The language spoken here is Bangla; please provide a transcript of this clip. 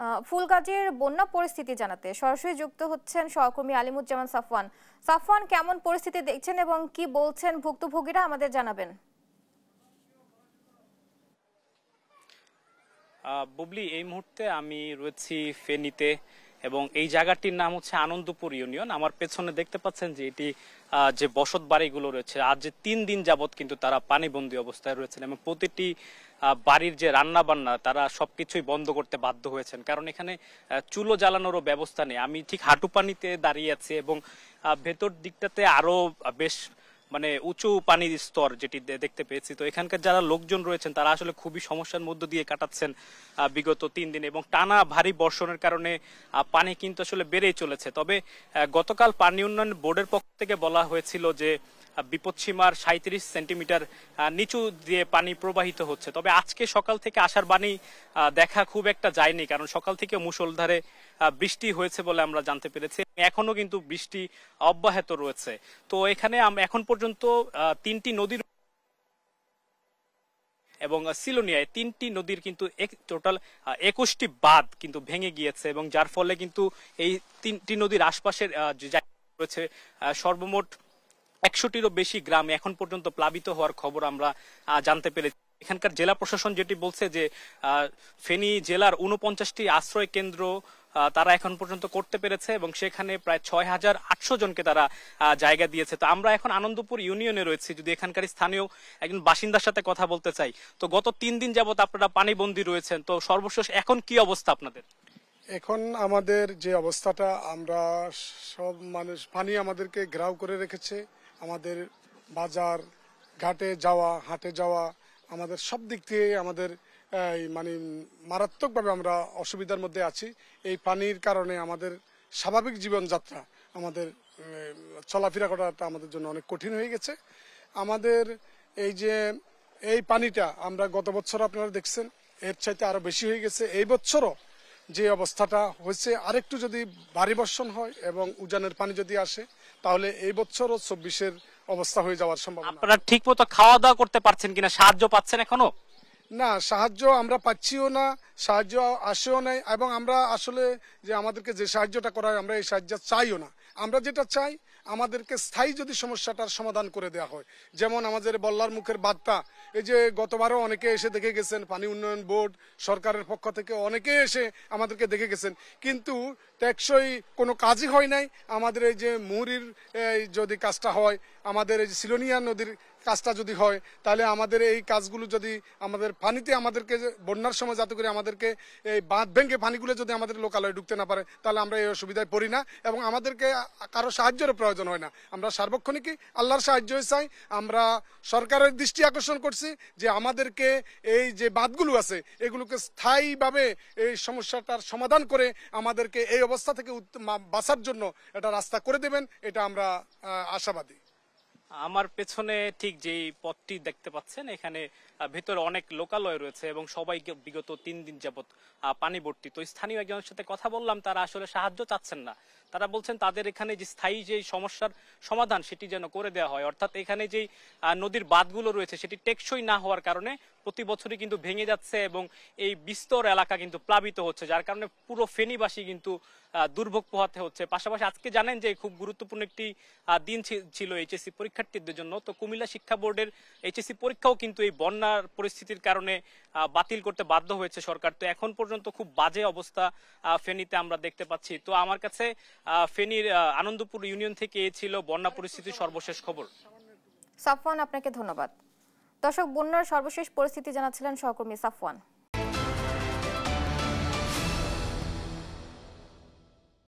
ফুলগাজীর বন্যা পরিস্থিতি জানাতে সরাসরি যুক্ত হচ্ছেন সহকর্মী আলিমুজ্জামান সাফওয়ান। সাফওয়ান, কেমন পরিস্থিতি দেখছেন এবং কি বলছেন ভুক্তভোগীরা, আমাদের জানাবেন। বুবলি, এই মুহূর্তে আমি রয়েছি ফেনীতে এবং এই জায়গাটির নাম হচ্ছে আনন্দপুর ইউনিয়ন। আমার পেছনে দেখতে পাচ্ছেন যে এটি যে বসত বাড়িগুলো রয়েছে, আজ যে 3 দিন যাবত কিন্তু তারা পানিবন্দী অবস্থায় রয়েছেন এবং প্রতিটি বাড়ির যে রান্না বান্না তারা সবকিছুই বন্ধ করতে বাধ্য হয়েছেন, কারণ এখানে চুলো জ্বালানোরও ব্যবস্থা নেই। আমি ঠিক হাঁটু পানিতে দাঁড়িয়ে আছি এবং ভেতর দিকটাতে আরো বেশ উঁচু পানির স্তর যেটি দেখতে পেয়েছি। তো এখানকার যারা লোকজন রয়েছেন তারা আসলে খুবই সমস্যার মধ্য দিয়ে কাটাচ্ছেন বিগত 3 দিন, এবং টানা ভারী বর্ষণের কারণে পানি কিন্তু আসলে বেড়েই চলেছে। তবে গতকাল পানি উন্নয়ন বোর্ডের পক্ষ থেকে বলা হয়েছিল যে বিপদসীমার 37 সেন্টিমিটার নিচু দিয়ে পানি প্রবাহিত হচ্ছে। তবে আজকে সকাল থেকে আসার বাণী দেখা খুব একটা যায়নি, কারণ সকাল থেকে মুষলধারে বৃষ্টি হয়েছে বলে আমরা জানতে পেরেছি। এখনো কিন্তু বৃষ্টি অব্যাহত রয়েছে। তো এখানে এখন পর্যন্ত 3টি নদীর এবং সিলোনিয়ায় 3টি নদীর কিন্তু টোটাল 21টি বাঁধ কিন্তু ভেঙে গিয়েছে, এবং যার ফলে কিন্তু এই 3টি নদীর আশপাশের যে জায়গা রয়েছে সর্বমোট 100টিরও বেশি গ্রাম এখন পর্যন্ত প্লাবিত হওয়ার খবর আমরা জানতে পেরেছি। এখানকার জেলা প্রশাসন যেটি বলছে যে ফেনী জেলার 49টি আশ্রয় কেন্দ্র তারা এখন পর্যন্ত করতে পেরেছে এবং সেখানে প্রায় 6800 জনকে তারা জায়গা দিয়েছে। তো আমরা এখন আনন্দপুর ইউনিয়নে রয়েছি, যদি এখানকার স্থানীয় একজন বাসিন্দার সাথে কথা বলতে চাই। তো গত 3 দিন যাবত আপনারা পানিবন্দী রয়েছেন, তো সর্বশেষ এখন কি অবস্থা আপনাদের? এখন আমাদের যে অবস্থাটা, আমরা সব মানুষ পানি আমাদেরকে ঘেরাও করে রেখেছে। আমাদের বাজার ঘাটে যাওয়া, হাটে যাওয়া, আমাদের সব দিক থেকে আমাদের মারাত্মকভাবে আমরা অসুবিধার মধ্যে আছি। এই পানির কারণে আমাদের স্বাভাবিক জীবনযাত্রা, আমাদের চলাফেরা করাটা আমাদের জন্য অনেক কঠিন হয়ে গেছে। আমাদের এই পানিটা আমরা গত বছর আপনারা দেখছেন, এর চাইতে আরো বেশি হয়ে গেছে। এই বছরও যে অবস্থাটা হয়েছে, আরেকটু যদি ভারী বর্ষণ হয় এবং উজানের পানি যদি আসে, তাহলে এই বছরও 24-এর অবস্থা হয়ে যাওয়ার সম্ভাবনা। আপনারা ঠিক মতো খাওয়া দাওয়া করতে পারছেন কিনা, সাহায্য পাচ্ছেন এখনো? না, সাহায্য আমরা পাচ্ছিও না, সাহায্য আসেও নাই, এবং আমরা আসলে যে আমাদেরকে যে সাহায্যটা করা হয় আমরা এই সাহায্য চাইও না। আমরা যেটা চাই, আমাদেরকে স্থায়ী যদি সমস্যাটার সমাধান করে দেওয়া হয়, যেমন আমাদের বল্লার মুখের বাঁধটা, এই যে গতবারও অনেকে এসে দেখে গেছেন, পানি উন্নয়ন বোর্ড সরকারের পক্ষ থেকে অনেকে এসে আমাদেরকে দেখে গেছেন, কিন্তু টেকসই কোনো কাজই হয় নাই। আমাদের এই যে মুহুরীর যদি কাজটা হয়, আমাদের এই যে সিলোনিয়া নদীর কাজটা যদি হয়, তাহলে আমাদের এই কাজগুলো যদি আমাদের পানিতে আমাদেরকে বন্যার সময় যাতে করে আমাদেরকে এই বাঁধ ভেঙে পানিগুলো যদি আমাদের লোকালয়ে ঢুকতে না পারে, তাহলে আমরা এই অসুবিধায় পড়ি না এবং আমাদেরকে কারো সাহায্যের প্রয়োজন হয় না। আমরা সার্বক্ষণিকই আল্লাহর সাহায্যই চাই। আমরা সরকারের দৃষ্টি আকর্ষণ করছি যে আমাদেরকে এই যে বাঁধগুলো আছে এগুলোকে স্থায়ীভাবে এই সমস্যাটার সমাধান করে আমাদেরকে এই অবস্থা থেকে বাঁচার জন্য একটা রাস্তা করে দেবেন, এটা আমরা আশাবাদী। আমার পেছনে ঠিক যেই পথটি দেখতে পাচ্ছেন, এখানে ভেতরে অনেক লোকালয় রয়েছে এবং সবাই বিগত 3 দিন যাবত পানি ভর্তি। তো স্থানীয় একজনের সাথে কথা বললাম, তারা আসলে সাহায্য চাচ্ছেন না। তারা বলছেন তাদের এখানে যে স্থায়ী যে সমস্যার সমাধান সেটি যেন করে দেওয়া হয়, অর্থাৎ এখানে যেই নদীর বাঁধগুলো রয়েছে সেটি টেকসই না হওয়ার কারণে প্রতি বছরই কিন্তু ভেঙে যাচ্ছে এবং এই বিস্তর এলাকা কিন্তু প্লাবিত হচ্ছে, যার কারণে পুরো ফেনীবাসী কিন্তু দুর্ভোগ পোহাতে হচ্ছে। পাশাপাশি আজকে জানেন যে খুব গুরুত্বপূর্ণ একটি দিন ছিল এইচএসসি পরীক্ষার্থীদের জন্য। তো কুমিল্লা শিক্ষা বোর্ডের এইচএসসি পরীক্ষাও কিন্তু এই বন্যার পরিস্থিতির কারণে বাতিল করতে বাধ্য হয়েছে সরকার। তো এখন পর্যন্ত খুব বাজে অবস্থা ফেনীতে আমরা দেখতে পাচ্ছি। তো আমার কাছে ফেনীর আনন্দপুর ইউনিয়ন থেকে ছিল বন্যা পরিস্থিতির সর্বশেষ খবর। সাফওয়ান, আপনাকে ধন্যবাদ। দর্শক, বন্যার সর্বশেষ পরিস্থিতি জানাচ্ছিলেন সহকর্মী সাফওয়ান।